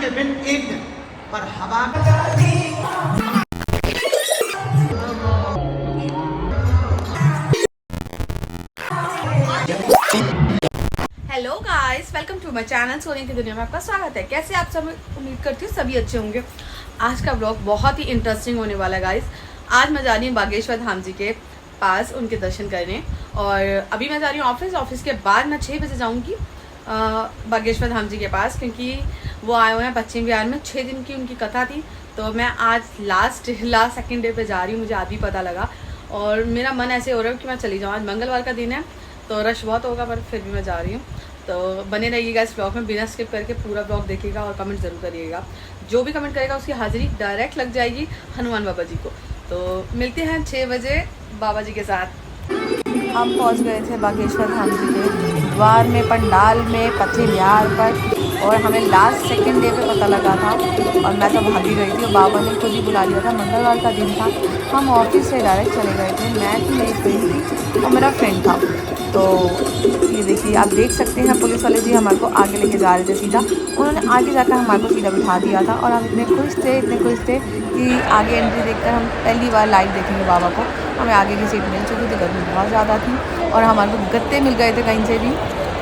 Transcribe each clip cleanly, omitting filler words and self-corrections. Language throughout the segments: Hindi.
के दिन एक दिन पर हवा। Hello guys, welcome to my channel. सोने की दुनिया में आपका स्वागत है। कैसे आप सब? उम्मीद करती हूँ सभी अच्छे होंगे। आज का ब्लॉग बहुत ही इंटरेस्टिंग होने वाला है गाइस। आज मैं जा रही हूँ बागेश्वर धाम जी के पास उनके दर्शन करने, और अभी मैं जा रही हूँ ऑफिस के बाद मैं 6 बजे जाऊँगी बागेश्वर धाम जी के पास, क्योंकि वो आए हुए हैं पश्चिम बिहार में। 6 दिन की उनकी कथा थी, तो मैं आज लास्ट सेकेंड डे पे जा रही हूँ। मुझे आज भी पता लगा और मेरा मन ऐसे हो रहा है कि मैं चली जाऊँ। आज मंगलवार का दिन है तो रश बहुत होगा, पर फिर भी मैं जा रही हूँ। तो बने रहिएगा इस ब्लॉग में, बिना स्किप करके पूरा ब्लॉग देखिएगा और कमेंट ज़रूर करिएगा। जो भी कमेंट करेगा उसकी हाजिरी डायरेक्ट लग जाएगी हनुमान बाबा जी को। तो मिलते हैं 6 बजे बाबा जी के साथ। हम पहुंच गए थे बागेश्वर धाम जी के द्वार में, पंडाल में, पश्चिम बिहार पर, और हमें लास्ट सेकेंड डे पे पता लगा था और मैं तो भागी गई थी और बाबा ने खुद ही बुला लिया था। मंगलवार का दिन था, हम ऑफिस से डायरेक्ट चले गए थे। मैं थी, मेरी फ्रेंड थी और मेरा फ्रेंड था। तो ये देखिए, आप देख सकते हैं पुलिस वाले जी हमारे को आगे लेके जा रहे थे सीधा। उन्होंने आगे जाकर हमारे को सीधा बिठा दिया था और हम इतने खुश थे कि आगे एंट्री देखकर हम पहली बार लाइव देखेंगे बाबा को। हमें आगे की सीट मिल चुकी थी, गर्मी बहुत ज़्यादा थी और हमारे को गत्ते मिल गए थे कहीं से भी।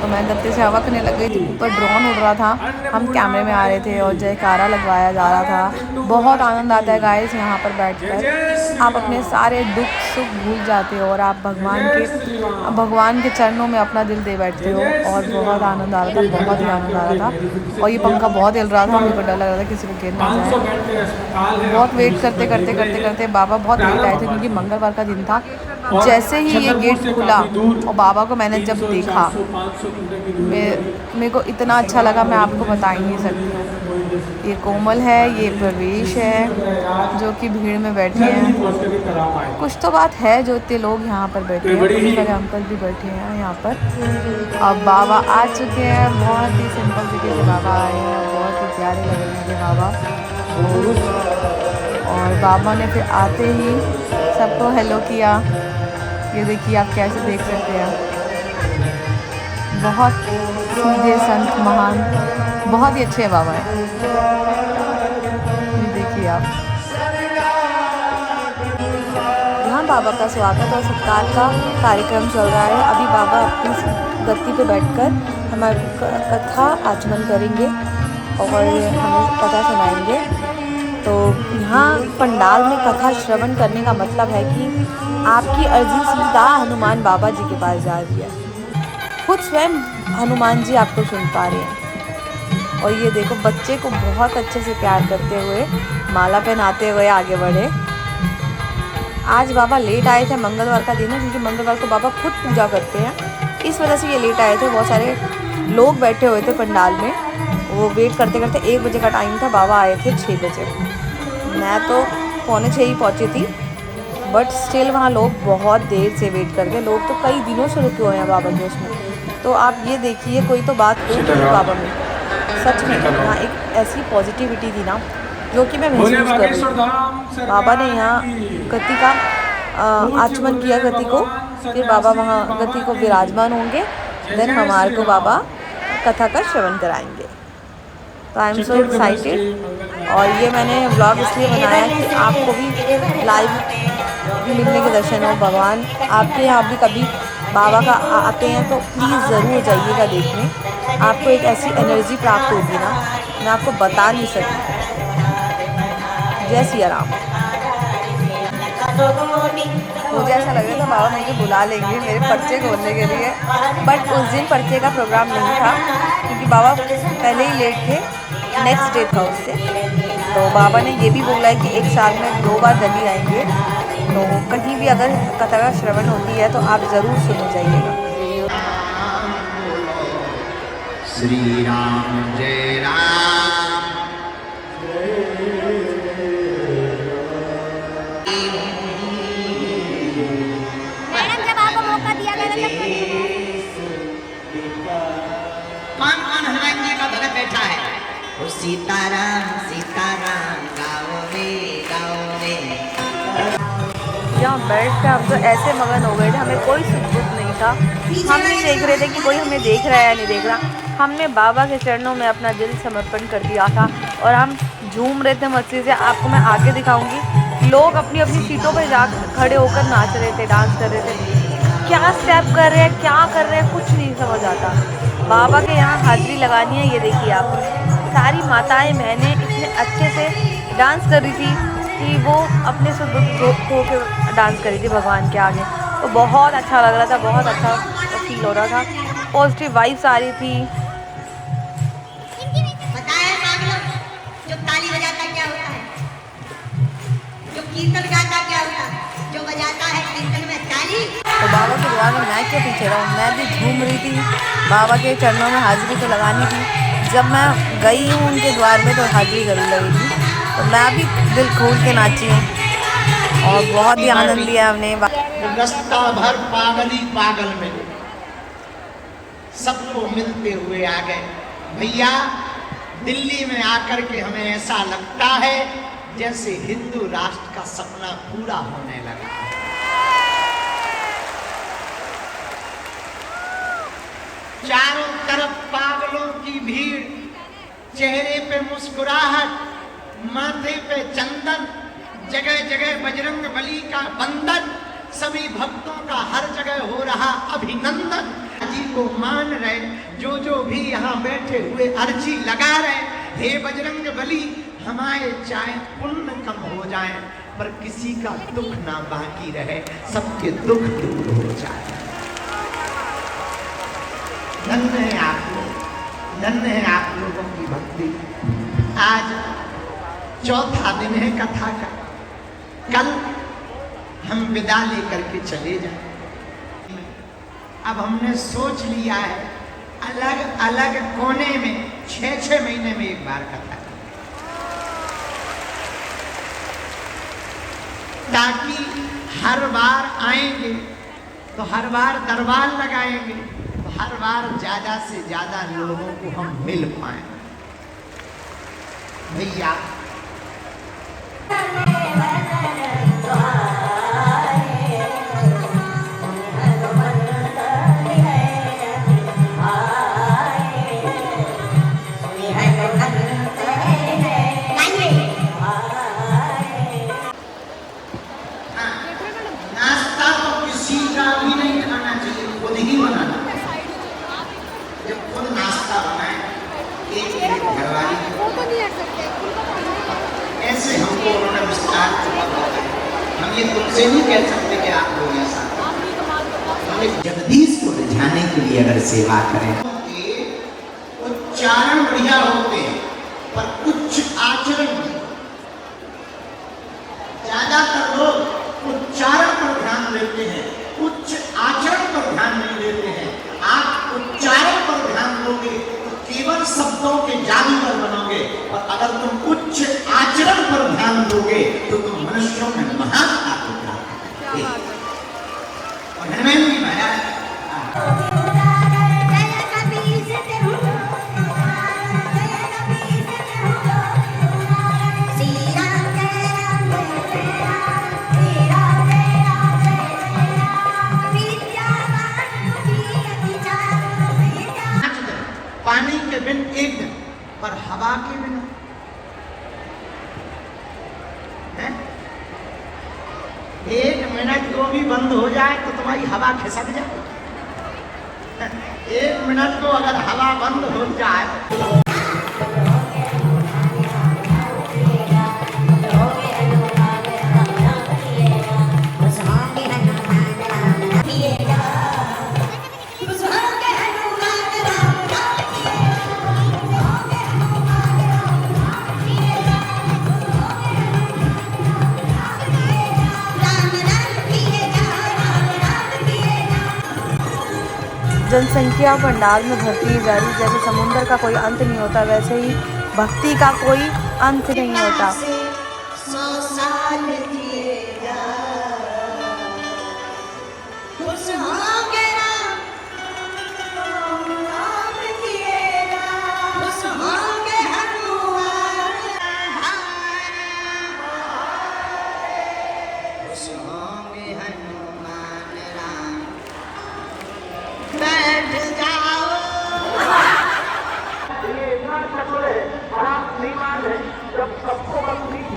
तो मैं गत्ते से हवा करने लग गई थी, ऊपर ड्रोन उड़ रहा था, हम कैमरे में आ रहे थे और जयकारा लगवाया जा रहा था। बहुत आनंद आता है गाइस यहाँ पर बैठकर। आप अपने सारे दुख सुख भूल जाते हो और आप भगवान के चरणों में अपना दिल दे बैठते हो, और बहुत आनंद आ रहा था, बहुत ही आनंद आ रहा था। और ये पंखा बहुत हिल रहा था, मेरे को डर लग रहा था किसी को गिर ना जाए। बहुत वेट करते बाबा बहुत लेट आए थे, क्योंकि मंगलवार का दिन था। जैसे ही ये गेट खुला और बाबा को मैंने जब देखा, मेरे को इतना अच्छा लगा, मैं आपको बता ही नहीं सकती। ये कोमल है, ये प्रवेश है जो कि भीड़ में बैठे हैं। कुछ तो बात है जो इतने लोग यहाँ पर बैठे हैं। पुलिस वाले अंकल भी बैठे हैं यहाँ पर। अब बाबा आ चुके हैं, बहुत ही सिंपल तरीके से बाबा आए हैं, बहुत ही प्यारे लग रहे हैं बाबा। और बाबा ने फिर आते ही सबको हेलो किया। ये देखिए, आप कैसे देख सकते हैं, बहुत सीधे संत महान, बहुत ही अच्छे बाबा हैं। ये देखिए आप, यहाँ बाबा का स्वागत और सत्कार का कार्यक्रम चल रहा है। अभी बाबा अपनी गद्दी पे बैठकर हमारी कथा आचमन करेंगे और हमें कथा सुनाएंगे। तो यहाँ पंडाल में कथा श्रवण करने का मतलब है कि आपकी अर्जी सीधा हनुमान बाबा जी के पास जा रही है। खुद स्वयं हनुमान जी आपको सुन पा रहे हैं। और ये देखो, बच्चे को बहुत अच्छे से प्यार करते हुए, माला पहनाते हुए आगे बढ़े। आज बाबा लेट आए थे, मंगलवार का दिन है, क्योंकि मंगलवार को बाबा खुद पूजा करते हैं, इस वजह से ये लेट आए थे। बहुत सारे लोग बैठे हुए थे पंडाल में, वो वेट करते 1 बजे का टाइम था, बाबा आए थे 6 बजे। मैं तो 5:45 ही पहुँची थी, बट स्टिल वहाँ लोग बहुत देर से वेट कर गए। लोग तो कई दिनों से रुके हुए हैं बाबा के उसमें। तो आप ये देखिए, कोई तो बात हो बाबा में, सच में यहाँ एक ऐसी पॉजिटिविटी थी ना, जो कि मैं महसूस कर रही थी। बाबा ने यहाँ गति का आचमन किया, गति को, फिर बाबा वहाँ गति को विराजमान होंगे, देन हमारे को बाबा कथा का श्रवण कराएंगे। तो आई एम सो एक्साइटेड। और ये मैंने व्लॉग इसलिए बनाया कि आपको भी लाइव मिलने के दर्शन हो। भगवान आपके यहाँ भी कभी बाबा का आते हैं तो प्लीज़ ज़रूर जाइएगा देखने। आपको एक ऐसी एनर्जी प्राप्त होगी ना, मैं आपको बता नहीं सकती। जय सिया राम। मुझे ऐसा लग रहा था बाबा मुझे बुला लेंगे मेरे पर्चे खोलने के लिए, बट उस दिन पर्चे का प्रोग्राम नहीं था, क्योंकि बाबा पहले ही लेट थे, नेक्स्ट डे था उससे। तो बाबा ने ये भी बोला है कि 1 साल में 2 बार दिल्ली आएंगे, तो कहीं भी अगर कथा का श्रवण होती है तो आप ज़रूर सुन जाइएगा। श्री राम जय राम। मैडम, जब आपको मौका दिया गया था कौन हनुमान का भगत बैठा है? वो सीताराम सीताराम गाँव में। यहाँ बैठ कर हम तो ऐसे मगन हो गए थे, हमें कोई सुख दुख नहीं था। हम नहीं देख रहे थे कि कोई हमें देख रहा है या नहीं देख रहा। हमने बाबा के चरणों में अपना दिल समर्पण कर दिया था और हम झूम रहे थे मस्ती से। आपको मैं आगे दिखाऊंगी। लोग अपनी अपनी सीटों पर जा खड़े होकर नाच रहे थे, डांस कर रहे थे। क्या स्टेप कर रहे हैं, क्या कर रहे हैं, कुछ नहीं समझ आता। बाबा के यहाँ हाजिरी लगानी है। ये देखिए आप, सारी माताएं बहनें इतने अच्छे से डांस कर रही थी कि वो अपने से धो के डांस कर रही थी भगवान के आगे। तो बहुत अच्छा लग रहा था, बहुत अच्छा फील हो रहा था, पॉजिटिव वाइब्स आ रही थी। पता है पागलों, जो ताली बजाता क्या होता है, जो कीर्तन गाता क्या होता है, जो बजाता है कीर्तन में ताली। तो बाबा के द्वार में मैं क्यों पीछे रहूँ, मैं भी झूम रही थी। बाबा के चरणों में हाजिरी तो लगानी थी। जब मैं गई हूँ उनके द्वार में तो हाजिरी जरूर लगेगी। तो मैं भी दिल खोल के नाची हूँ और बहुत ही आनंद लिया हमने। रास्ता भर पागली पागल में सबको मिलते हुए आ गए। भैया, दिल्ली में आकर के हमें ऐसा लगता है जैसे हिंदू राष्ट्र का सपना पूरा होने लगा। चारों तरफ पागलों की भीड़, चेहरे पे मुस्कुराहट, माथे पे चंदन, जगह जगह बजरंग बली का बंधन, सभी भक्तों का हर जगह हो रहा अभिनंदन। जी को मान रहे, जो भी यहाँ बैठे हुए अर्जी लगा रहे, हे बजरंग बली हमारे चाहे पुण्य कम हो जाए पर किसी का दुख ना बाकी रहे, सबके दुख दूर हो जाए। धन्य है आप लोग, धन्य है आप लोगों की भक्ति। आज चौथा दिन है कथा का। कल हम विदा लेकर के चले जाए। अब हमने सोच लिया है अलग अलग कोने में 6-6 महीने में एक बार कथा, ताकि हर बार आएंगे तो हर बार दरबार लगाएंगे तो हर बार ज्यादा से ज्यादा लोगों को हम मिल पाए। भैया, नाश्ता तो किसी का भी नहीं खाना चाहिए, खुद ही बनाना। जब खुद नाश्ता बनाए, एक घरवाली ऐसे हमको उन्होंने विस्तार से बताया। हम ये तुमसे नहीं कह सकते कि आप लोग ऐसा हमें जगदीश को रिझाने के लिए अगर सेवा करें। उच्चारण बढ़िया होते हैं पर उच्च आचरण, ज्यादातर लोग उच्चारण पर ध्यान देते हैं, उच्च आचरण पर ध्यान नहीं देते हैं। आप उच्चारण पर ध्यान दोगे तो केवल शब्दों के जादूगर बनोगे, और अगर तुम उच्च आचरण पर ध्यान दोगे तो तुम मनुष्यों में महानता को प्राप्त करोगे। और हनुमान जी महाराज पानी के बिन एक दिन, पर हवा के बिना है? 1 मिनट को भी बंद हो जाए तो तुम्हारी हवा खिसक जाए। 1 मिनट को अगर हवा बंद हो जाए जनसंख्या पंडाल में भरती जा रही। जैसे समुद्र का कोई अंत नहीं होता, वैसे ही भक्ति का कोई अंत नहीं होता।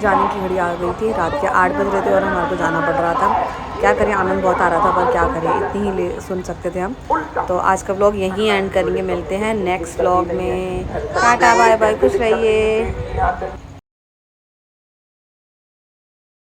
जाने की घड़ी आ गई थी, रात के 8 बज रहे थे और हमारे को जाना पड़ रहा था। क्या करें, आनंद बहुत आ रहा था पर क्या करें, इतनी ही सुन सकते थे हम। तो आज का व्लॉग यहीं एंड करेंगे, मिलते हैं नेक्स्ट व्लॉग में। टाटा बाय बाय, खुश रहिए।